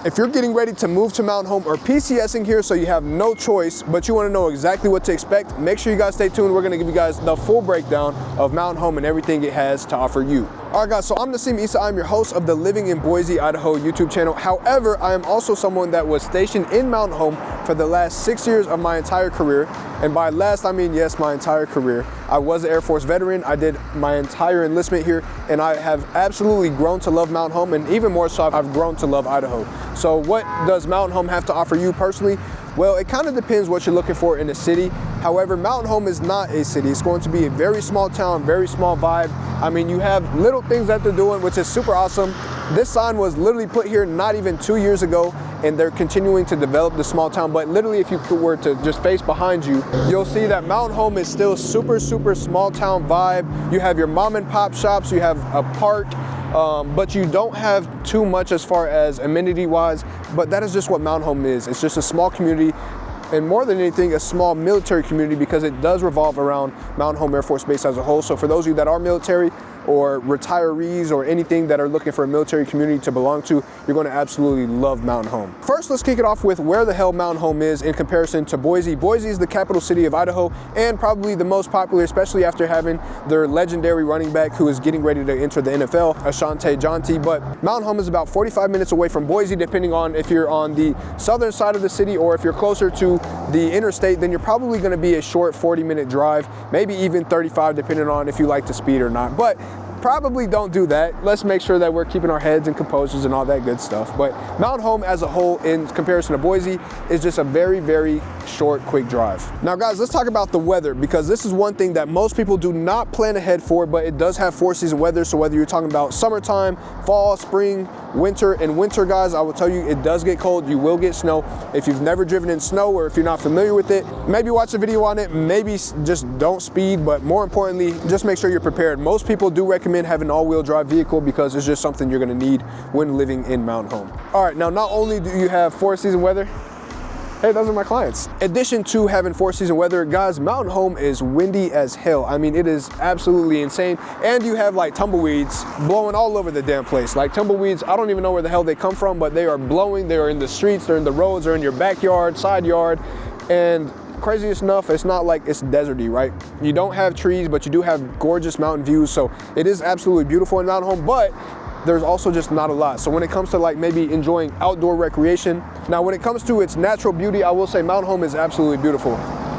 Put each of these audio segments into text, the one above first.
If you're getting ready to move to Mountain Home or PCSing here so you have no choice, but you want to know exactly what to expect, make sure you guys stay tuned. We're going to give you guys the full breakdown of Mountain Home and everything it has to offer you. All right, guys, so I'm Naseem Eissa. I'm your host of the Living in Boise, Idaho YouTube channel. However, I am also someone that was stationed in Mountain Home for the last 6 years of my entire career. And by last, I mean, yes, my entire career. I was an Air Force veteran. I did my entire enlistment here, and I have absolutely grown to love Mountain Home, and even more so, I've grown to love Idaho. So what does Mountain Home have to offer you personally? Well, it kind of depends what you're looking for in a city. However, Mountain Home is not a city. It's going to be a very small town, very small vibe. I mean, you have little things that they're doing, which is super awesome. This sign was literally put here not even 2 years ago, and they're continuing to develop the small town. But literally, if you were to just face behind you, you'll see that Mountain Home is still super small town vibe. You have your mom and pop shops, you have a park, but you don't have too much as far as amenity wise, but that is just what Mountain Home is. It's just a small community, and more than anything, a small military community, because it does revolve around Mountain Home Air Force Base as a whole. So for those of you that are military or retirees or anything that are looking for a military community to belong to, you're going to absolutely love Mountain Home. First, let's kick it off with where the hell Mountain Home is in comparison to Boise. Boise is the capital city of Idaho and probably the most popular, especially after having their legendary running back who is getting ready to enter the NFL, Ashante Jonty. But Mountain Home is about 45 minutes away from Boise, depending on if you're on the southern side of the city or if you're closer to the interstate, then you're probably going to be a short 40-minute drive, maybe even 35, depending on if you like to speed or not. But probably don't do that. Let's make sure that we're keeping our heads and composures and all that good stuff. But Mountain Home as a whole, in comparison to Boise, is just a very short, quick drive. Now guys, let's talk about the weather, because this is one thing that most people do not plan ahead for, but it does have 4-season weather. So whether you're talking about summertime, fall, spring, winter, and winter, guys, I will tell you, it does get cold. You will get snow. If you've never driven in snow or if you're not familiar with it, maybe watch a video on it, maybe just don't speed, but more importantly, just make sure you're prepared. Most people do recommend having an all-wheel drive vehicle because it's just something you're going to need when living in Mountain Home. All right, now not only do you have 4-season weather, hey, those are my clients. In addition to having 4-season weather, guys, Mountain Home is windy as hell. I mean, it is absolutely insane. And you have like tumbleweeds blowing all over the damn place. Like tumbleweeds, I don't even know where the hell they come from, but they are blowing. They are in the streets, they're in the roads, they're in your backyard, side yard. And craziest enough, it's not like it's deserty, right? You don't have trees, but you do have gorgeous mountain views. So it is absolutely beautiful in Mountain Home, but there's also just not a lot. So when it comes to like maybe enjoying outdoor recreation, now when it comes to its natural beauty, I will say Mountain Home is absolutely beautiful.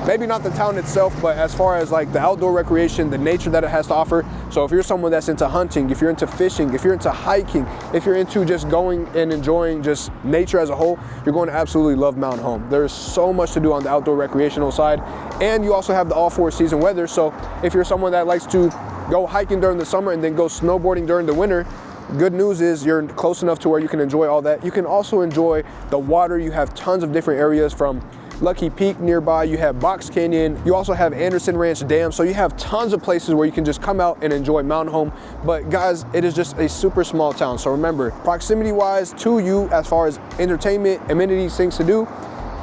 Maybe not the town itself, but as far as like the outdoor recreation, the nature that it has to offer. So if you're someone that's into hunting, if you're into fishing, if you're into hiking, if you're into just going and enjoying just nature as a whole, you're going to absolutely love Mountain Home. There's so much to do on the outdoor recreational side. And you also have the all 4-season weather. So if you're someone that likes to go hiking during the summer and then go snowboarding during the winter, good news is you're close enough to where you can enjoy all that. You can also enjoy the water. You have tons of different areas from Lucky Peak nearby, you have Box Canyon, you also have Anderson Ranch Dam, so you have tons of places where you can just come out and enjoy Mountain Home. But guys, it is just a super small town, so remember, proximity wise to you as far as entertainment, amenities, things to do,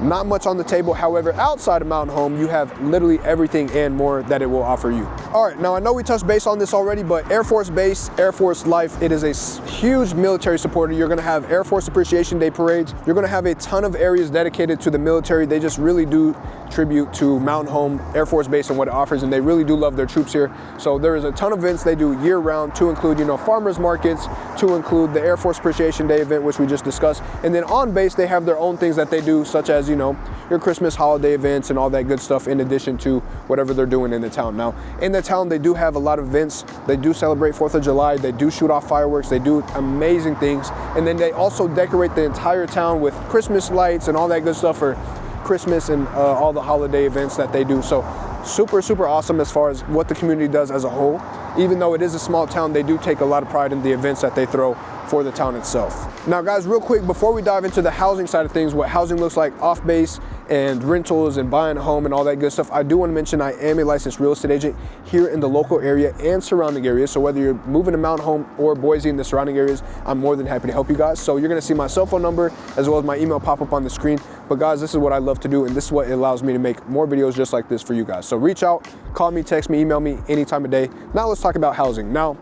not much on the table. However, outside of Mountain Home, you have literally everything and more that it will offer you. All right, now I know we touched base on this already, but Air Force Base, Air Force Life, it is a huge military supporter. You're gonna have Air Force Appreciation Day parades. You're gonna have a ton of areas dedicated to the military. They just really do tribute to Mountain Home Air Force Base and what it offers, and they really do love their troops here. So there is a ton of events they do year round, to include, farmers markets, to include the Air Force Appreciation Day event, which we just discussed. And then on base, they have their own things that they do, such as, your Christmas holiday events and all that good stuff, in addition to whatever they're doing in the town. Now, in the town, they do have a lot of events. They do celebrate 4th of July. They do shoot off fireworks. They do amazing things. And then they also decorate the entire town with Christmas lights and all that good stuff for Christmas and all the holiday events that they do. So super awesome as far as what the community does as a whole. Even though it is a small town, they do take a lot of pride in the events that they throw for the town itself. Now guys, real quick, before we dive into the housing side of things, what housing looks like off base and rentals and buying a home and all that good stuff, I do want to mention I am a licensed real estate agent here in the local area and surrounding areas. So whether you're moving to Mountain Home or Boise and the surrounding areas, I'm more than happy to help you guys. So you're going to see my cell phone number as well as my email pop up on the screen. But guys, this is what I love to do, and this is what allows me to make more videos just like this for you guys. So reach out, call me, text me, email me any time of day. Now let's talk about housing. Now,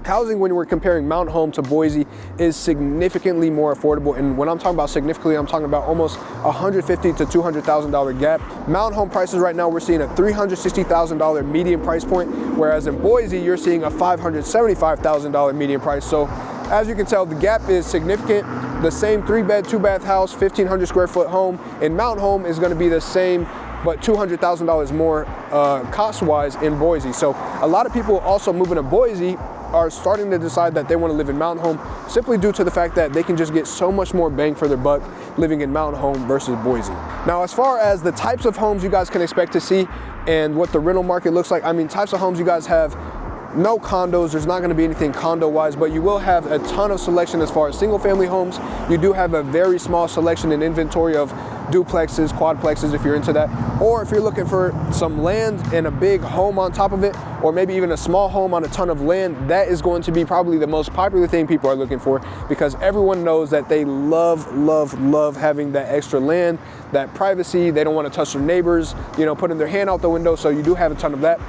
housing, when we're comparing Mountain Home to Boise, is significantly more affordable. And when I'm talking about significantly, I'm talking about almost $150,000 to $200,000 gap. Mountain Home prices right now, we're seeing a $360,000 median price point, whereas in Boise, you're seeing a $575,000 median price. So as you can tell, the gap is significant. The same 3-bed, 2-bath house, 1,500 square foot home in Mountain Home is going to be the same, but $200,000 more cost-wise in Boise. So a lot of people also moving to Boise are starting to decide that they want to live in Mountain Home simply due to the fact that they can just get so much more bang for their buck living in Mountain Home versus Boise. Now, as far as the types of homes you guys can expect to see and what the rental market looks like, I mean, types of homes you guys have, no condos, there's not going to be anything condo-wise, but you will have a ton of selection as far as single-family homes. You do have a very small selection and inventory of duplexes, quadplexes if you're into that, or if you're looking for some land and a big home on top of it, or maybe even a small home on a ton of land, that is going to be probably the most popular thing people are looking for, because everyone knows that they love having that extra land, that privacy. They don't want to touch their neighbors, you know, putting their hand out the window. So you do have a ton of that.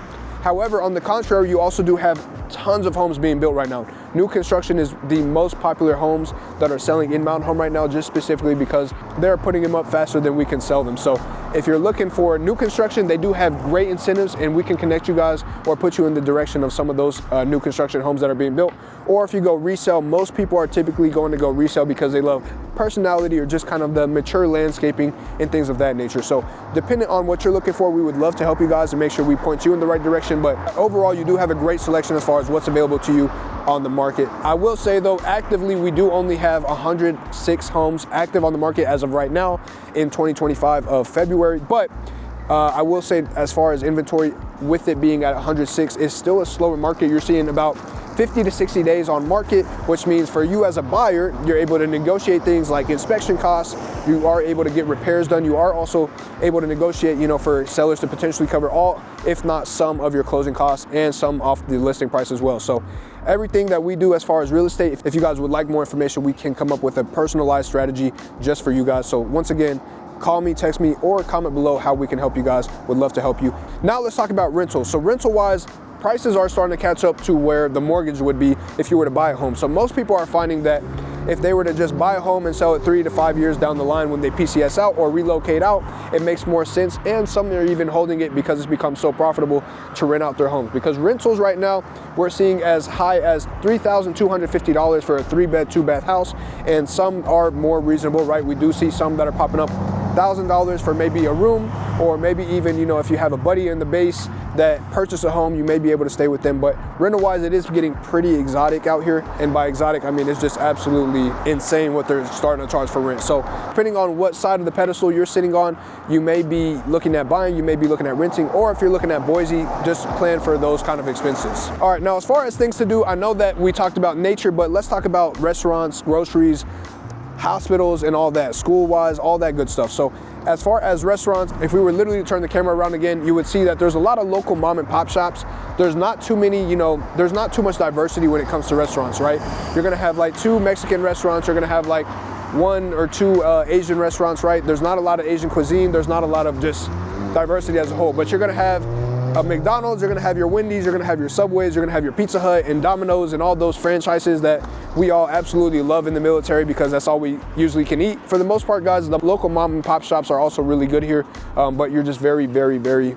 However, on the contrary, you also do have tons of homes being built right now. New construction is the most popular homes that are selling in Mountain Home right now, just specifically because they're putting them up faster than we can sell them. So if you're looking for new construction, they do have great incentives, and we can connect you guys or put you in the direction of some of those new construction homes that are being built. Or if you go resale, most people are typically going to go resale because they love personality or just kind of the mature landscaping and things of that nature. So depending on what you're looking for, we would love to help you guys and make sure we point you in the right direction. But overall, you do have a great selection as far as what's available to you on the market. I will say though, actively, we do only have 106 homes active on the market as of right now in 2025 of February. But I will say, as far as inventory, with it being at 106, it's still a slower market. You're seeing about 50 to 60 days on market, which means for you as a buyer, you're able to negotiate things like inspection costs. You are able to get repairs done. You are also able to negotiate, you know, for sellers to potentially cover all, if not some, of your closing costs and some off the listing price as well. So everything that we do as far as real estate, if you guys would like more information, we can come up with a personalized strategy just for you guys. So once again, call me, text me, or comment below how we can help you guys. Would love to help you. Now let's talk about rentals. So rental wise, prices are starting to catch up to where the mortgage would be if you were to buy a home. So most people are finding that if they were to just buy a home and sell it 3 to 5 years down the line when they PCS out or relocate out, it makes more sense. And some are even holding it because it's become so profitable to rent out their homes. Because rentals right now, we're seeing as high as $3,250 for a 3-bed, 2-bath house. And some are more reasonable, right? We do see some that are popping up $1,000 for maybe a room, or maybe even, you know, if you have a buddy in the base that purchased a home, you may be able to stay with them. But rental wise, it is getting pretty exotic out here. And by exotic, I mean, it's just absolutely insane what they're starting to charge for rent. So depending on what side of the pedestal you're sitting on, you may be looking at buying, you may be looking at renting, or if you're looking at Boise, just plan for those kind of expenses. All right, now as far as things to do, I know that we talked about nature, but let's talk about restaurants, groceries, hospitals, and all that, school-wise, all that good stuff. So as far as restaurants, if we were literally to turn the camera around again, you would see that there's a lot of local mom and pop shops. There's not too many, you know, there's not too much diversity when it comes to restaurants, right? You're gonna have like 2 Mexican restaurants, you're gonna have like 1 or 2 Asian restaurants, right? There's not a lot of Asian cuisine, there's not a lot of just diversity as a whole, but you're gonna have a McDonald's, you're gonna have your Wendy's, you're gonna have your Subways, you're gonna have your Pizza Hut and Domino's and all those franchises that we all absolutely love in the military because that's all we usually can eat. For the most part, guys, the local mom and pop shops are also really good here, but you're just very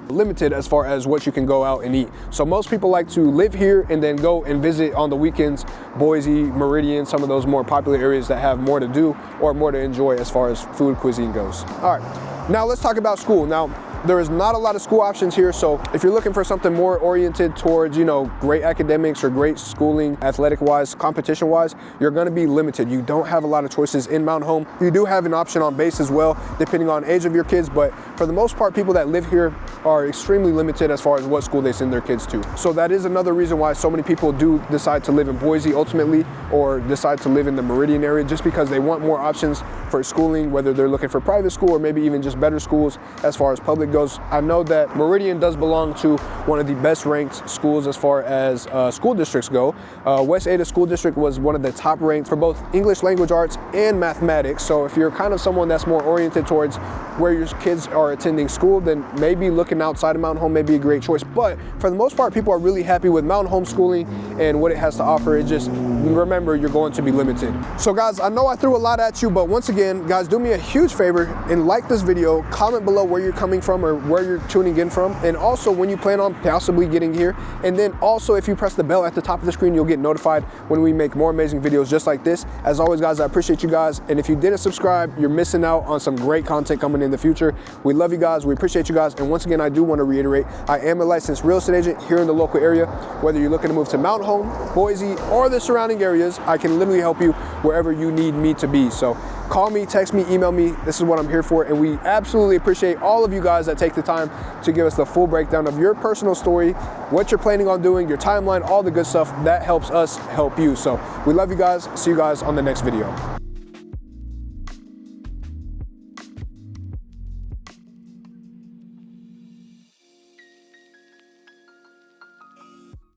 limited as far as what you can go out and eat. So most people like to live here and then go and visit on the weekends, Boise, Meridian, some of those more popular areas that have more to do or more to enjoy as far as food cuisine goes. All right, now let's talk about school. Now, there is not a lot of school options here, so if you're looking for something more oriented towards, you know, great academics or great schooling, athletic-wise, competition-wise, you're gonna be limited. You don't have a lot of choices in Mountain Home. You do have an option on base as well, depending on age of your kids, but for the most part, people that live here are extremely limited as far as what school they send their kids to. So that is another reason why so many people do decide to live in Boise ultimately, or decide to live in the Meridian area, just because they want more options for schooling, whether they're looking for private school or maybe even just better schools as far as public it goes. I know that Meridian does belong to one of the best ranked schools as far as school districts go. West Ada School District was one of the top ranked for both English language arts and mathematics. So if you're kind of someone that's more oriented towards where your kids are attending school, then maybe looking outside of Mountain Home may be a great choice. But for the most part, people are really happy with Mountain Homeschooling and what it has to offer. It just, remember, you're going to be limited. So guys, I know I threw a lot at you, but once again, guys, do me a huge favor and like this video, comment below where you're coming from or where you're tuning in from, and also when you plan on possibly getting here. And then also, if you press the bell at the top of the screen, you'll get notified when we make more amazing videos just like this. As always, guys, I appreciate you guys. And if you didn't subscribe, you're missing out on some great content coming in the future. We love you guys. We appreciate you guys. And once again, I do want to reiterate, I am a licensed real estate agent here in the local area. Whether you're looking to move to Mountain Home, Boise, or the surrounding areas, I can literally help you wherever you need me to be. So call me, text me, email me. This is what I'm here for. And we absolutely appreciate all of you guys that take the time to give us the full breakdown of your personal story, what you're planning on doing, your timeline, all the good stuff. That helps us help you. So we love you guys. See you guys on the next video.